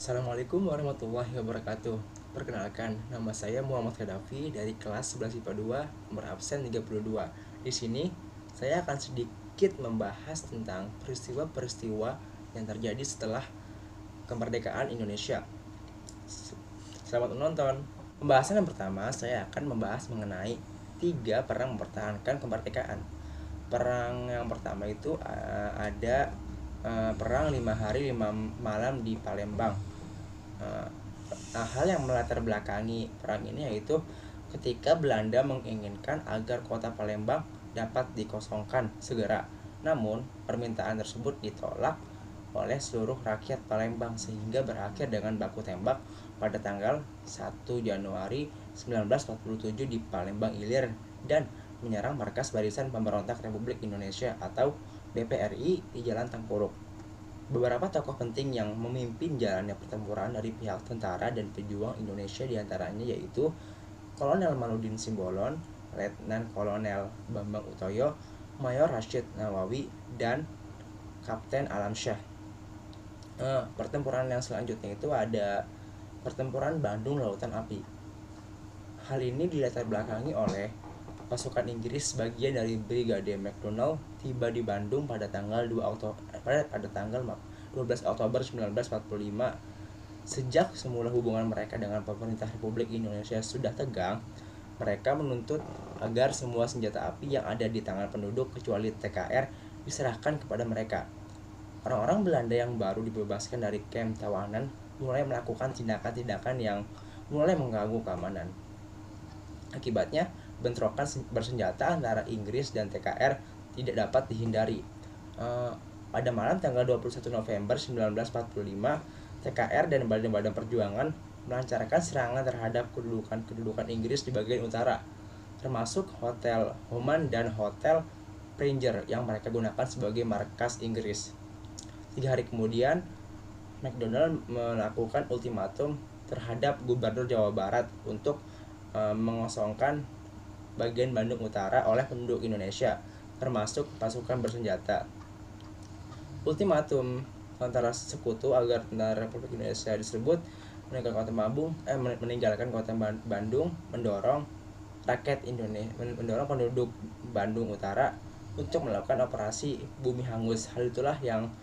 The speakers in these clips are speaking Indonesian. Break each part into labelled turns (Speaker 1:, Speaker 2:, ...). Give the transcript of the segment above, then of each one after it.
Speaker 1: Assalamualaikum warahmatullahi wabarakatuh. Perkenalkan, nama saya Muhammad Khadafi dari kelas 11 IPA 2, nomor absen 32. Di sini, saya akan sedikit membahas tentang peristiwa-peristiwa yang terjadi setelah kemerdekaan Indonesia. Selamat menonton. Pembahasan yang pertama, saya akan membahas mengenai 3 perang mempertahankan kemerdekaan. Perang yang pertama itu ada perang 5 hari 5 malam di Palembang. Hal yang melatar belakangi perang ini yaitu ketika Belanda menginginkan agar kota Palembang dapat dikosongkan segera. Namun, permintaan tersebut ditolak oleh seluruh rakyat Palembang sehingga berakhir dengan baku tembak pada tanggal 1 Januari 1947 di Palembang Ilir dan menyerang markas Barisan Pemberontak Republik Indonesia atau BPRI di Jalan Tempuruk. Beberapa tokoh penting yang memimpin jalannya pertempuran dari pihak tentara dan pejuang Indonesia diantaranya yaitu Kolonel Manudin Simbolon, Letnan Kolonel Bambang Utoyo, Mayor Rashid Nawawi, dan Kapten Alamsyah. Pertempuran yang selanjutnya itu ada pertempuran Bandung Lautan Api. Hal ini dilatar belakangi oleh pasukan Inggris bagian dari Brigade McDonald tiba di Bandung pada tanggal 12 Oktober 1945. Sejak semula hubungan mereka dengan pemerintah Republik Indonesia sudah tegang, mereka menuntut agar semua senjata api yang ada di tangan penduduk kecuali TKR diserahkan kepada mereka. Orang-orang Belanda yang baru dibebaskan dari kamp tawanan mulai melakukan tindakan-tindakan yang mulai mengganggu keamanan. Akibatnya, bentrokan bersenjata antara Inggris dan TKR tidak dapat dihindari. Pada malam tanggal 21 November 1945, TKR dan badan-badan perjuangan melancarkan serangan terhadap kedudukan Inggris di bagian utara, termasuk Hotel Homan dan Hotel Ranger yang mereka gunakan sebagai markas Inggris. 3 hari kemudian, McDonald melakukan ultimatum terhadap Gubernur Jawa Barat untuk mengosongkan bagian Bandung Utara oleh penduduk Indonesia, termasuk pasukan bersenjata. Ultimatum antara sekutu agar tentara Republik Indonesia disebut meninggalkan kota Bandung, mendorong rakyat Indonesia, mendorong penduduk Bandung Utara untuk melakukan operasi Bumi Hangus. Hal itulah yang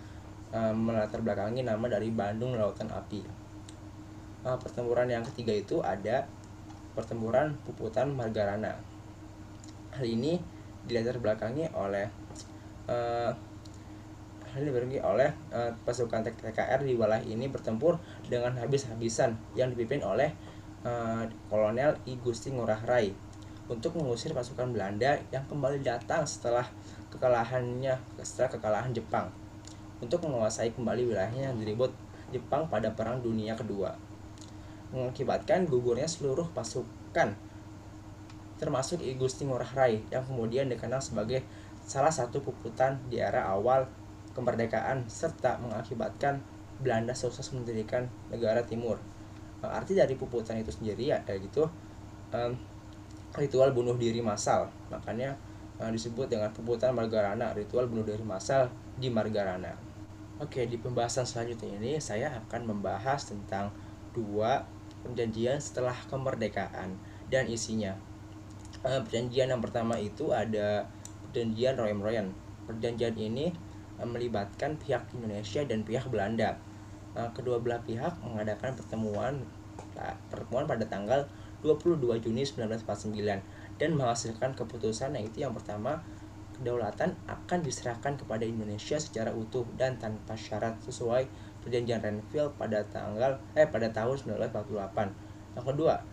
Speaker 1: melatar belakangi nama dari Bandung Lautan Api. Pertempuran yang ketiga itu ada pertempuran Puputan Margarana. Hal ini dilatar belakangi oleh pasukan TKR di wilayah ini bertempur dengan habis-habisan yang dipimpin oleh Kolonel I Gusti Ngurah Rai untuk mengusir pasukan Belanda yang kembali datang setelah kekalahan Jepang untuk menguasai kembali wilayahnya yang direbut Jepang pada Perang Dunia Kedua, mengakibatkan gugurnya seluruh pasukan termasuk I Gusti Ngurah Rai yang kemudian dikenal sebagai salah satu puputan di era awal kemerdekaan serta mengakibatkan Belanda sukses mendirikan negara timur. Arti dari puputan itu sendiri ritual bunuh diri massal, makanya disebut dengan Puputan Margarana, ritual bunuh diri massal di Margarana. Oke, di pembahasan selanjutnya ini saya akan membahas tentang 2 perjanjian setelah kemerdekaan dan isinya. Perjanjian yang pertama itu ada perjanjian Roem-Royen. Perjanjian ini melibatkan pihak Indonesia dan pihak Belanda. Kedua belah pihak mengadakan pertemuan pada tanggal 22 Juni 1949 dan menghasilkan keputusan yaitu yang pertama, kedaulatan akan diserahkan kepada Indonesia secara utuh dan tanpa syarat sesuai perjanjian Renville pada tahun 1948. Yang kedua,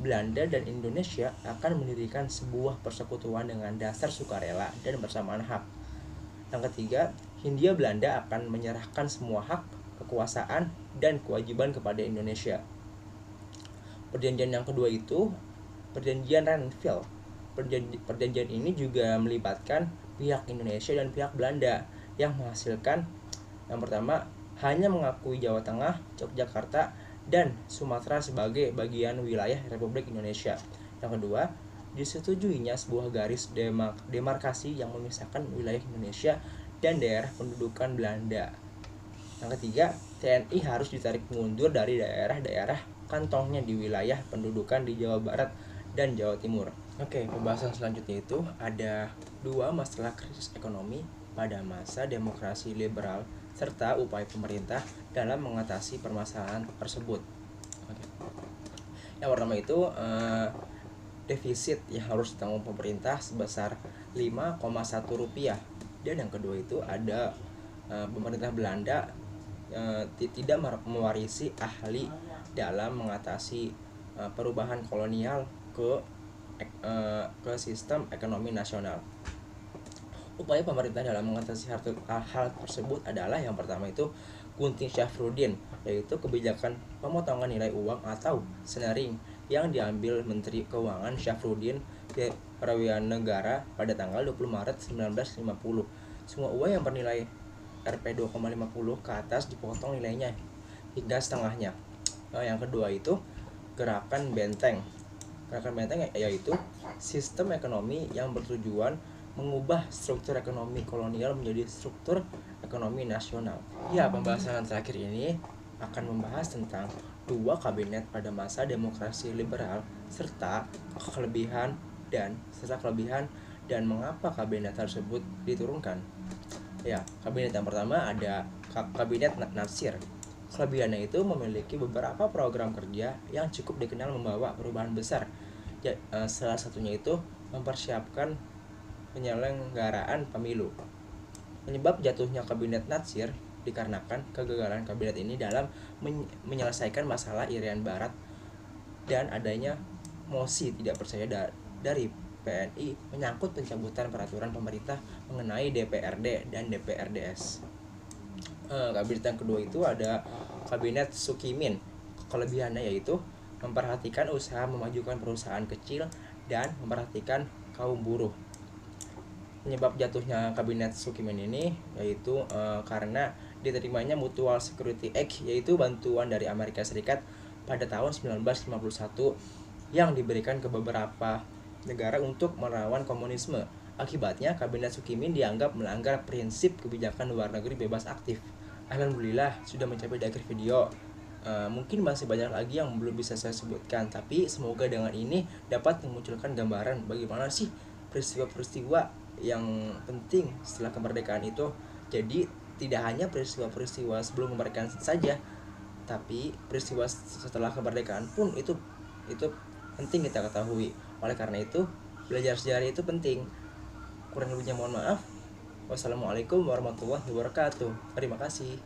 Speaker 1: Belanda dan Indonesia akan mendirikan sebuah persekutuan dengan dasar sukarela dan bersamaan hak. Yang ketiga, Hindia Belanda akan menyerahkan semua hak, kekuasaan, dan kewajiban kepada Indonesia. Perjanjian yang kedua itu perjanjian Renville. Perjanjian ini juga melibatkan pihak Indonesia dan pihak Belanda yang menghasilkan yang pertama, hanya mengakui Jawa Tengah, Yogyakarta, dan Sumatera sebagai bagian wilayah Republik Indonesia. Yang kedua, disetujuinya sebuah garis demarkasi yang memisahkan wilayah Indonesia dan daerah pendudukan Belanda. Yang ketiga, TNI harus ditarik mundur dari daerah-daerah kantongnya di wilayah pendudukan di Jawa Barat dan Jawa Timur. Oke, pembahasan selanjutnya itu ada dua masalah krisis ekonomi pada masa demokrasi liberal serta upaya pemerintah dalam mengatasi permasalahan tersebut. Oke. Yang pertama itu defisit yang harus ditanggung pemerintah sebesar 5,1 rupiah, dan yang kedua itu ada pemerintah Belanda tidak mewarisi ahli dalam mengatasi perubahan kolonial ke sistem ekonomi nasional. Upaya pemerintah dalam mengatasi hal tersebut adalah yang pertama itu Gunting Syafruddin, yaitu kebijakan pemotongan nilai uang atau snaring yang diambil Menteri Keuangan Syafruddin Negara pada tanggal 20 Maret 1950. Semua uang yang bernilai Rp2,50 ke atas dipotong nilainya hingga setengahnya. Yang kedua itu Gerakan Benteng. Gerakan Benteng yaitu sistem ekonomi yang bertujuan mengubah struktur ekonomi kolonial menjadi struktur ekonomi nasional. Ya, pembahasan terakhir ini akan membahas tentang dua kabinet pada masa demokrasi liberal serta kelebihan dan mengapa kabinet tersebut diturunkan. Ya, kabinet yang pertama ada kabinet Natsir. Kelebihannya itu memiliki beberapa program kerja yang cukup dikenal membawa perubahan besar. Salah satunya itu mempersiapkan penyelenggaraan pemilu. Penyebab jatuhnya kabinet Natsir dikarenakan kegagalan kabinet ini dalam menyelesaikan masalah Irian Barat dan adanya mosi tidak percaya dari PNI menyangkut pencabutan peraturan pemerintah mengenai DPRD dan DPRDS. Kabinet yang kedua itu ada kabinet Sukimin. Kelebihannya yaitu memperhatikan usaha memajukan perusahaan kecil dan memperhatikan kaum buruh. Penyebab jatuhnya kabinet Sukimin ini yaitu karena diterimanya Mutual Security Act, yaitu bantuan dari Amerika Serikat pada tahun 1951 yang diberikan ke beberapa negara untuk melawan komunisme. Akibatnya kabinet Sukimin dianggap melanggar prinsip kebijakan luar negeri bebas aktif. Alhamdulillah sudah mencapai di akhir video. Mungkin masih banyak lagi yang belum bisa saya sebutkan, tapi semoga dengan ini dapat memunculkan gambaran bagaimana sih peristiwa-peristiwa yang penting setelah kemerdekaan itu. Jadi tidak hanya peristiwa-peristiwa sebelum kemerdekaan saja, tapi peristiwa setelah kemerdekaan pun itu penting kita ketahui. Oleh karena itu belajar sejarah itu penting. Kurang lebihnya mohon maaf. Wassalamualaikum warahmatullahi wabarakatuh. Terima kasih.